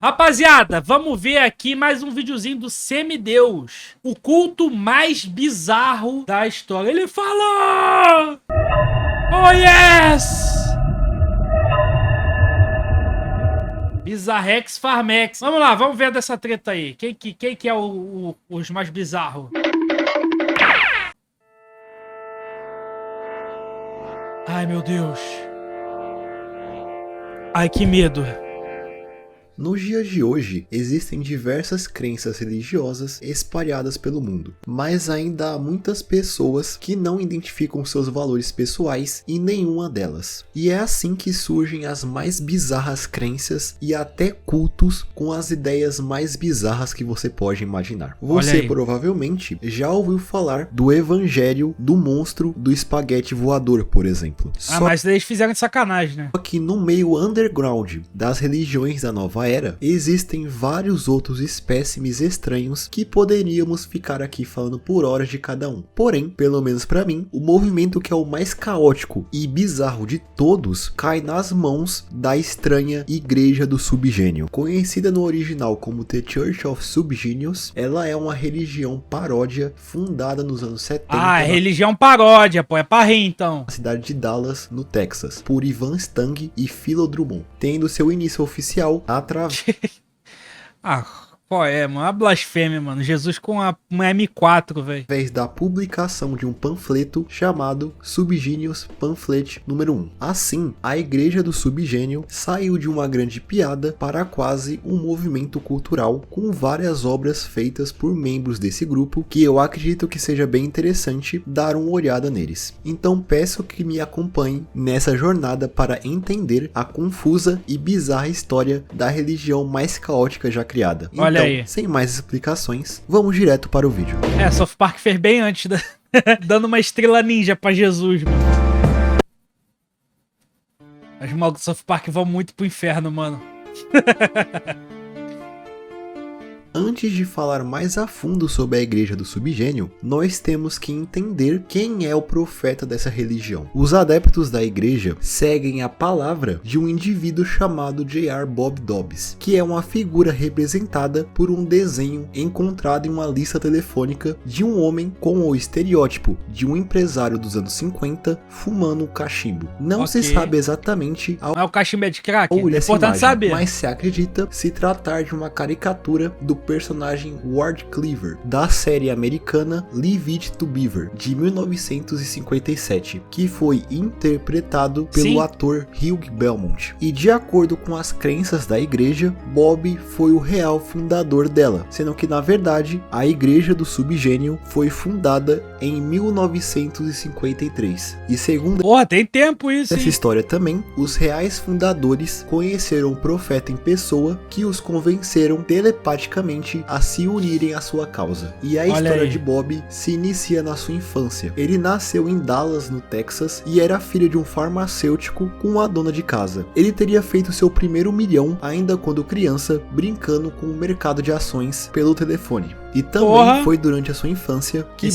Rapaziada, vamos ver aqui mais um videozinho do Semideus. O culto mais bizarro da história. Ele falou! Oh, yes! Bizarrex Farmex. Vamos lá, vamos ver dessa treta aí. Quem que é os mais bizarros? Ai, meu Deus. Ai, que medo. Nos dias de hoje, existem diversas crenças religiosas espalhadas pelo mundo, mas ainda há muitas pessoas que não identificam seus valores pessoais em nenhuma delas. E é assim que surgem as mais bizarras crenças e até cultos com as ideias mais bizarras que você pode imaginar. Você provavelmente já ouviu falar do evangelho do monstro do espaguete voador, por exemplo. Mas eles fizeram de sacanagem, né? Só que no meio underground das religiões da nova era, existem vários outros espécimes estranhos que poderíamos ficar aqui falando por horas de cada um. Porém, pelo menos pra mim, o movimento que é o mais caótico e bizarro de todos cai nas mãos da estranha Igreja do Subgênio. Conhecida no original como The Church of Subgenius, ela é uma religião paródia fundada nos anos 70. Ah, religião paródia, pô, é pra rir então. Na cidade de Dallas, no Texas, por Ivan Stang e Philo Drummond, tendo seu início oficial através qual é, mano? A blasfêmia, mano. Jesus com uma M4, velho. Através da publicação de um panfleto chamado Subgenius Pamphlet número 1. Assim, a Igreja do Subgênio saiu de uma grande piada para quase um movimento cultural com várias obras feitas por membros desse grupo que eu acredito que seja bem interessante dar uma olhada neles. Então peço que me acompanhem nessa jornada para entender a confusa e bizarra história da religião mais caótica já criada. Olha aí. Sem mais explicações, vamos direto para o vídeo. South Park fez bem antes, dando uma estrela ninja pra Jesus, mano. Os malucos do South Park vão muito pro inferno, mano. Antes de falar mais a fundo sobre a Igreja do Subgênio, nós temos que entender quem é o profeta dessa religião. Os adeptos da igreja seguem a palavra de um indivíduo chamado J.R. Bob Dobbs, que é uma figura representada por um desenho encontrado em uma lista telefônica de um homem com o estereótipo de um empresário dos anos 50 fumando um cachimbo. Não se sabe exatamente Mas o cachimbo é de crack? É importante saber. Mas se acredita se tratar de uma caricatura do personagem Ward Cleaver, da série americana Leave It to Beaver, de 1957, que foi interpretado pelo ator Hugh Belmont. E de acordo com as crenças da igreja, Bob foi o real fundador dela, sendo que na verdade a Igreja do Subgênio foi fundada em 1953. E segundo tem tempo isso, essa história também, os reais fundadores conheceram o profeta em pessoa que os convenceram telepaticamente a se unirem à sua causa. E a história de Bob se inicia na sua infância. Ele nasceu em Dallas, no Texas, e era filho de um farmacêutico com uma dona de casa. Ele teria feito seu primeiro milhão ainda quando criança, brincando com o mercado de ações pelo telefone. E também foi durante a sua infância que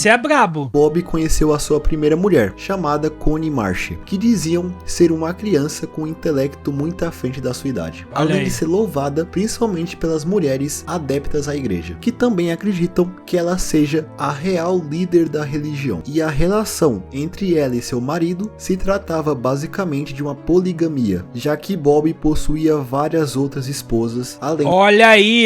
Bob conheceu a sua primeira mulher, chamada Connie Marsh, que diziam ser uma criança com um intelecto muito à frente da sua idade. Além de ser louvada principalmente pelas mulheres adeptas à igreja, que também acreditam que ela seja a real líder da religião. E a relação entre ela e seu marido se tratava basicamente de uma poligamia, já que Bob possuía várias outras esposas, além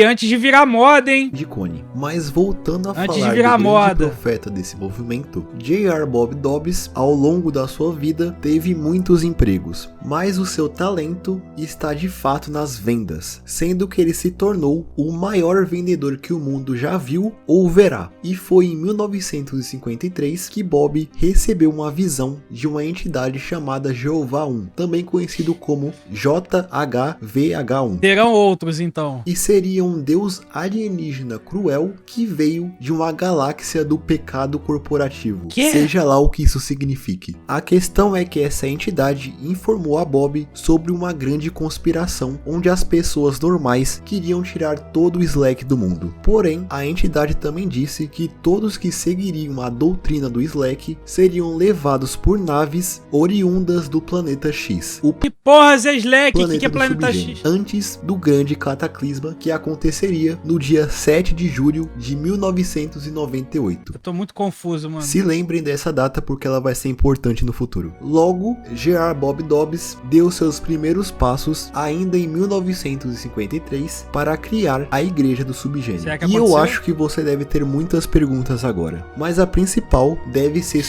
antes de virar moda, hein? de Connie. Mas voltando a falar do grande profeta desse movimento, J.R. Bob Dobbs, ao longo da sua vida, teve muitos empregos, mas o seu talento está de fato nas vendas, sendo que ele se tornou o maior vendedor que o mundo já viu ou verá. E foi em 1953 que Bob recebeu uma visão de uma entidade chamada Jeová 1, também conhecido como JHVH1. Terão outros então. E seria um deus alienígena cruel que veio de uma galáxia do pecado corporativo. Seja lá o que isso signifique. A questão é que essa entidade informou a Bob sobre uma grande conspiração onde as pessoas normais queriam tirar todo o slack Slack do mundo. Porém, a entidade também disse que todos que seguiriam a doutrina do Slack seriam levados por naves oriundas do planeta X. O que porra é Slack? O que é planeta X? Antes do grande cataclisma que aconteceria no dia 7 de julho de 1998. Eu tô muito confuso, mano. Se lembrem dessa data porque ela vai ser importante no futuro. Logo, J.R. Bob Dobbs deu seus primeiros passos ainda em 1953 para criar a Igreja do Subgênio. E eu acho que você deve ter muitas perguntas agora, mas a principal deve ser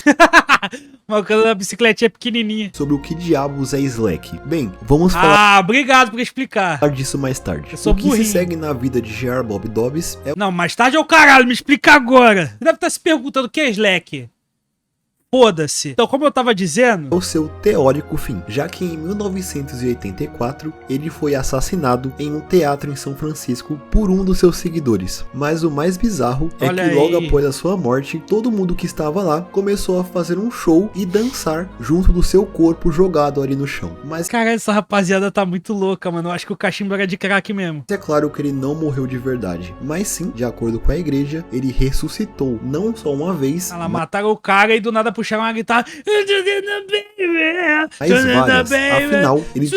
uma coisa da bicicletinha pequenininha. Sobre o que diabos é Slack. Bem, vamos falar... Ah, obrigado por explicar. ...disso mais tarde. Eu sou o que burrinho. se segue na vida de J.R. Bob Dobbs é... Não, mais tarde é o caralho, me explica agora. Você deve estar se perguntando o que é Slack. Foda-se. Então, como eu tava dizendo... o seu teórico fim, já que em 1984 ele foi assassinado em um teatro em São Francisco por um dos seus seguidores. Mas o mais bizarro é que logo após a sua morte, todo mundo que estava lá começou a fazer um show e dançar junto do seu corpo jogado ali no chão. Mas cara, essa rapaziada tá muito louca, mano. Eu acho que o cachimbo era de crack mesmo. É claro que ele não morreu de verdade, mas sim, de acordo com a igreja, ele ressuscitou não só uma vez... Ela mataram o cara e do nada puxaram uma guitarra. Mas várias, afinal, ele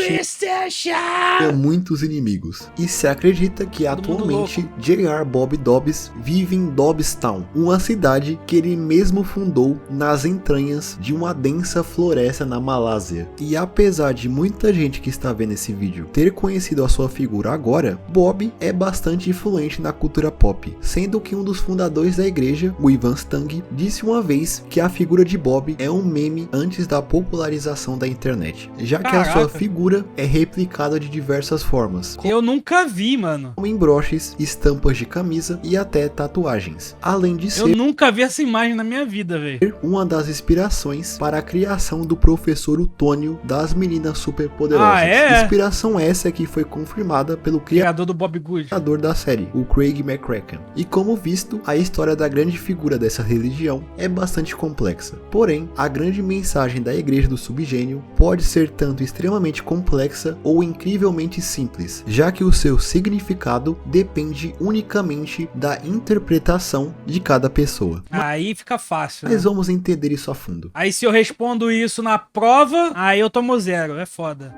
tinha muitos inimigos. E se acredita que atualmente J.R. Bob Dobbs vive em Dobbstown, uma cidade que ele mesmo fundou nas entranhas de uma densa floresta na Malásia. E apesar de muita gente que está vendo esse vídeo ter conhecido a sua figura agora, Bob é bastante influente na cultura pop, sendo que um dos fundadores da igreja, o Ivan Stang, disse uma vez que a figura de Bob é um meme antes da popularização da internet, já que a sua figura é replicada de diversas formas. Eu nunca vi, mano. Como em broches, estampas de camisa e até tatuagens. Além de ser... eu nunca vi essa imagem na minha vida, velho. Uma das inspirações para a criação do professor Utônio das Meninas Superpoderosas. Ah, é? Inspiração essa que foi confirmada pelo criador do Bob Good, criador da série, o Craig McCracken. E como visto, a história da grande figura dessa religião é bastante complexa. Porém, a grande mensagem da Igreja do Subgênio pode ser tanto extremamente complexa ou incrivelmente simples, já que o seu significado depende unicamente da interpretação de cada pessoa. Aí fica fácil. Mas vamos entender isso a fundo. Aí se eu respondo isso na prova, aí eu tomo 0, é foda.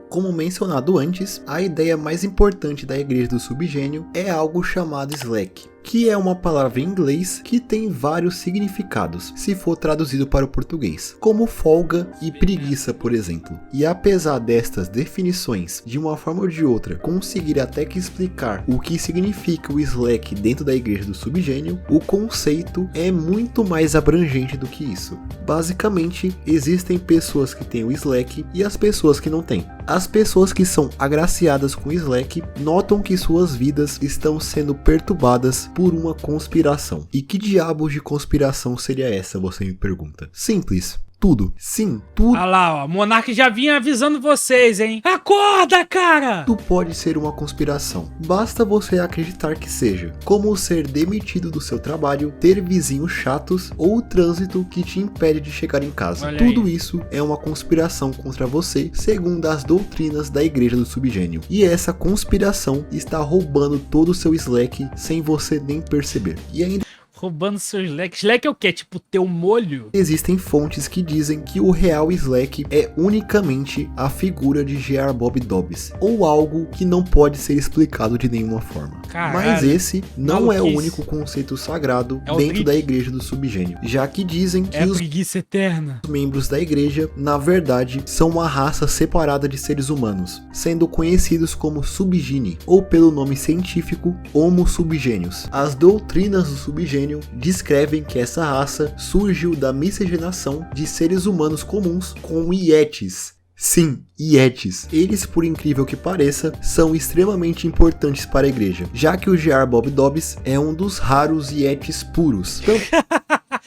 Como mencionado antes, a ideia mais importante da Igreja do Subgênio é algo chamado Slack, que é uma palavra em inglês que tem vários significados, se for traduzido para o português, como folga e preguiça, por exemplo. E apesar destas definições, de uma forma ou de outra, conseguir até que explicar o que significa o Slack dentro da Igreja do Subgênio, o conceito é muito mais abrangente do que isso. Basicamente, existem pessoas que têm o Slack e as pessoas que não têm. As pessoas que são agraciadas com o Slack notam que suas vidas estão sendo perturbadas por uma conspiração. E que diabos de conspiração seria essa, você me pergunta? Simples. Tudo. Sim, tudo. Olha lá, ó. Monark já vinha avisando vocês, hein? Acorda, cara! Tudo pode ser uma conspiração. Basta você acreditar que seja. Como ser demitido do seu trabalho, ter vizinhos chatos ou o trânsito que te impede de chegar em casa. Olha tudo aí. Isso é uma conspiração contra você, segundo as doutrinas da Igreja do Subgênio. E essa conspiração está roubando todo o seu Slack sem você nem perceber. E ainda... roubando seu Slack. Slack é o quê? Tipo, teu molho? Existem fontes que dizem que o real Slack é unicamente a figura de J.R. Bob Dobbs, ou algo que não pode ser explicado de nenhuma forma. Caralho. Mas esse não é o único conceito sagrado dentro da Igreja do Subgênio, já que dizem que os preguiça eterna. membros da igreja, na verdade, são uma raça separada de seres humanos, sendo conhecidos como Subgeni, ou pelo nome científico, Homo Subgenius. As doutrinas do Subgênio descrevem que essa raça surgiu da miscigenação de seres humanos comuns com Yetis. Sim, Yetis. Eles, por incrível que pareça, são extremamente importantes para a igreja, já que o J.R. Bob Dobbs é um dos raros Yetis puros.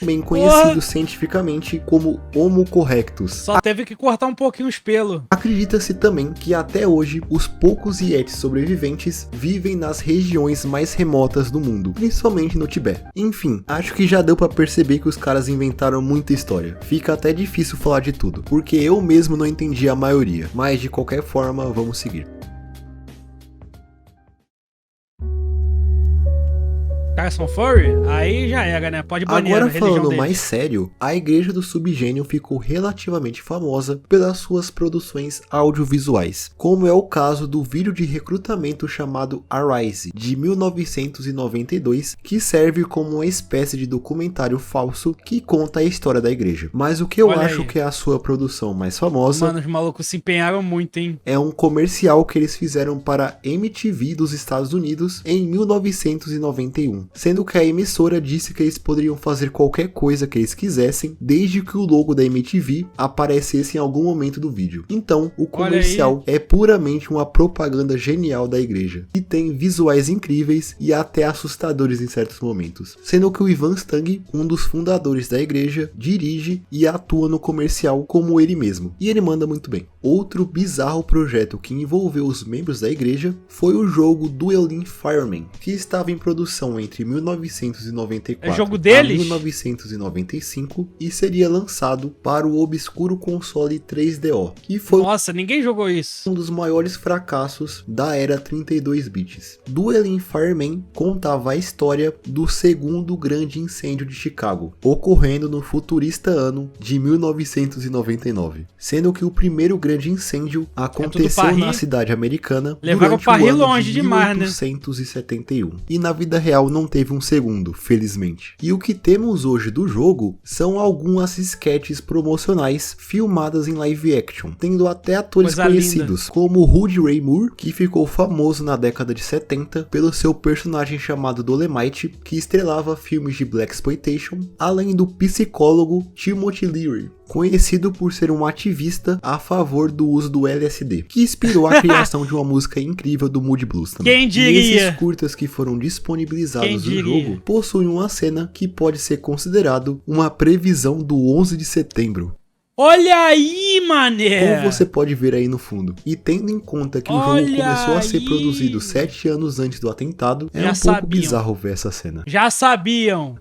Também conhecido cientificamente como Homo correctus. Só teve que cortar um pouquinho os pelos. Acredita-se também que até hoje os poucos Yetis sobreviventes vivem nas regiões mais remotas do mundo, principalmente no Tibete. Enfim, acho que já deu pra perceber que os caras inventaram muita história. Fica até difícil falar de tudo, porque eu mesmo não entendi a maioria, mas de qualquer forma vamos seguir. caras são furry, aí já era, né? Pode banir a Agora religião falando deles. mais sério, a Igreja do Subgênio ficou relativamente famosa pelas suas produções audiovisuais, como é o caso do vídeo de recrutamento chamado Arise, de 1992, que serve como uma espécie de documentário falso que conta a história da igreja. Mas o que eu acho que é a sua produção mais famosa... Mano, os malucos se empenharam muito, hein? É um comercial que eles fizeram para MTV dos Estados Unidos em 1991, sendo que a emissora disse que eles poderiam fazer qualquer coisa que eles quisessem, desde que o logo da MTV aparecesse em algum momento do vídeo. Então, o comercial é puramente uma propaganda genial da igreja, e tem visuais incríveis e até assustadores em certos momentos, sendo que o Ivan Stang, um dos fundadores da igreja, dirige e atua no comercial como ele mesmo, e ele manda muito bem. Outro bizarro projeto que envolveu os membros da igreja foi o jogo Dueling Fireman, que estava em produção entre 1994 a 1995 e seria lançado para o obscuro console 3DO, que foi Nossa, ninguém jogou isso. um dos maiores fracassos da era 32 bits. Dueling Fireman contava a história do segundo grande incêndio de Chicago, ocorrendo no futurista ano de 1999, sendo que o primeiro grande incêndio aconteceu na cidade americana levaram durante o ano longe de demais, 1871. E na vida real não teve um segundo, felizmente. E o que temos hoje do jogo são algumas sketches promocionais filmadas em live action, tendo até atores conhecidos, como Rudy Ray Moore, que ficou famoso na década de 70 pelo seu personagem chamado Dolemite, que estrelava filmes de blaxploitation, além do psicólogo Timothy Leary, conhecido por ser um ativista a favor do uso do LSD, que inspirou a criação de uma música incrível do Moody Blues também. Quem diria? E esses curtas que foram disponibilizados no jogo possuem uma cena que pode ser considerado uma previsão do 11 de setembro. Olha aí, mané! Como você pode ver aí no fundo. E tendo em conta que o jogo começou a ser produzido 7 anos antes do atentado, é um pouco bizarro ver essa cena. Já sabiam!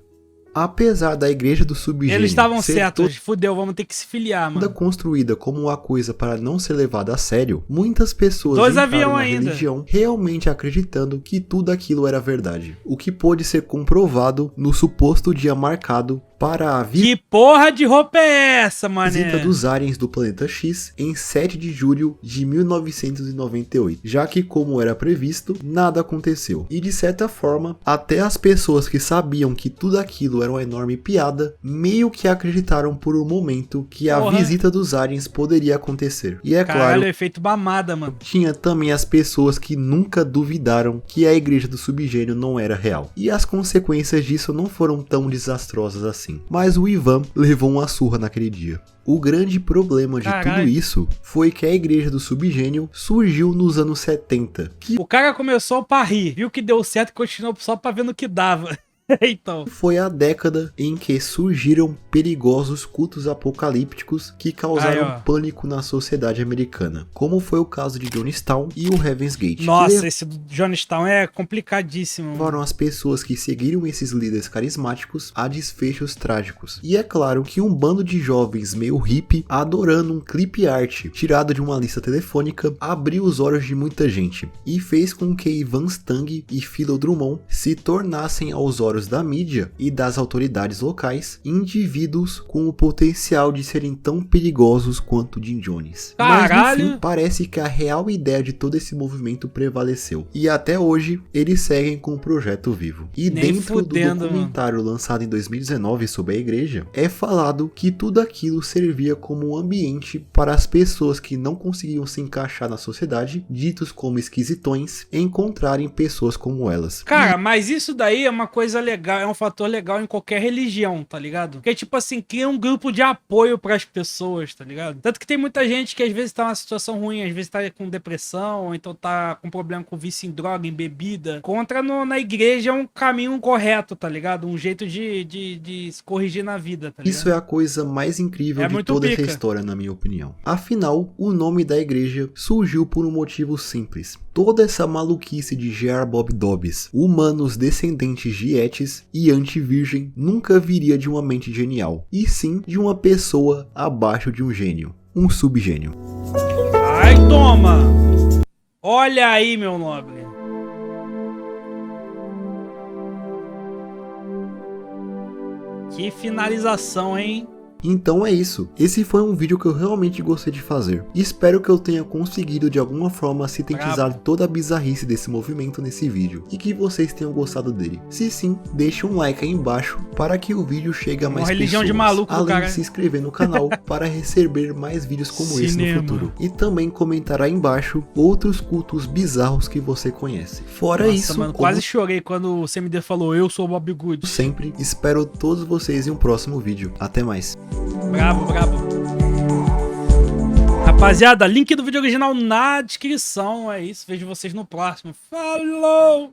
Apesar da Igreja do Subgênio eles estavam certos, fudeu, vamos ter que se filiar, mano. Construída como uma coisa para não ser levada a sério, muitas pessoas entraram na religião realmente acreditando que tudo aquilo era verdade, o que pôde ser comprovado no suposto dia marcado para a Que porra de roupa é essa, mané? visita dos aliens do planeta X em 7 de julho de 1998, já que, como era previsto, nada aconteceu. E de certa forma, até as pessoas que sabiam que tudo aquilo era uma enorme piada, meio que acreditaram por um momento que a visita dos aliens poderia acontecer. E é claro, efeito mamada, mano. Tinha também as pessoas que nunca duvidaram que a Igreja do Subgênio não era real. E as consequências disso não foram tão desastrosas assim. Mas o Ivan levou uma surra naquele dia. O grande problema de tudo isso foi que a Igreja do Subgênio surgiu nos anos 70. O cara começou pra rir, viu que deu certo e continuou só pra ver no que dava. Então. Foi a década em que surgiram perigosos cultos apocalípticos que causaram pânico na sociedade americana, como foi o caso de Jonestown e o Heaven's Gate. Nossa, esse do Jonestown é complicadíssimo. Foram as pessoas que seguiram esses líderes carismáticos a desfechos trágicos. E é claro que um bando de jovens meio hippie, adorando um clip art tirado de uma lista telefônica, abriu os olhos de muita gente e fez com que Ivan Stang e Philo Drummond se tornassem aos olhos da mídia e das autoridades locais indivíduos com o potencial de serem tão perigosos quanto Jim Jones. Mas no fim, parece que a real ideia de todo esse movimento prevaleceu e até hoje eles seguem com o projeto vivo. E dentro do documentário lançado em 2019 sobre a igreja, é falado que tudo aquilo servia como um ambiente para as pessoas que não conseguiam se encaixar na sociedade, ditos como esquisitões, encontrarem pessoas como elas. Cara, mas isso daí é uma coisa legal, é um fator legal em qualquer religião, tá ligado? Porque, tipo assim, cria um grupo de apoio pras pessoas, tá ligado? Tanto que tem muita gente que às vezes tá numa situação ruim, às vezes tá com depressão, ou então tá com problema com vício em droga, em bebida. Encontra na igreja um caminho correto, tá ligado? Um jeito de se corrigir na vida, tá ligado? Isso é a coisa mais incrível de toda essa história, na minha opinião. Afinal, o nome da igreja surgiu por um motivo simples. Toda essa maluquice de J.R. Bob Dobbs, humanos descendentes de Etis e anti-virgem, nunca viria de uma mente genial, e sim de uma pessoa abaixo de um gênio, um subgênio. Ai, toma! Olha aí, meu nobre. Que finalização, hein? Então é isso, esse foi um vídeo que eu realmente gostei de fazer. Espero que eu tenha conseguido de alguma forma sintetizar toda a bizarrice desse movimento nesse vídeo, e que vocês tenham gostado dele. Se sim, deixe um like aí embaixo para que o vídeo chegue a mais pessoas, de maluco, além cara. de se inscrever no canal para receber mais vídeos como esse no futuro. E também comentar aí embaixo outros cultos bizarros que você conhece. Fora isso, mano, quase chorei quando o CMD falou eu sou o Bob Good. Sempre, espero todos vocês em um próximo vídeo. Até mais. Brabo, brabo. Rapaziada, link do vídeo original na descrição. É isso, vejo vocês no próximo. Falou!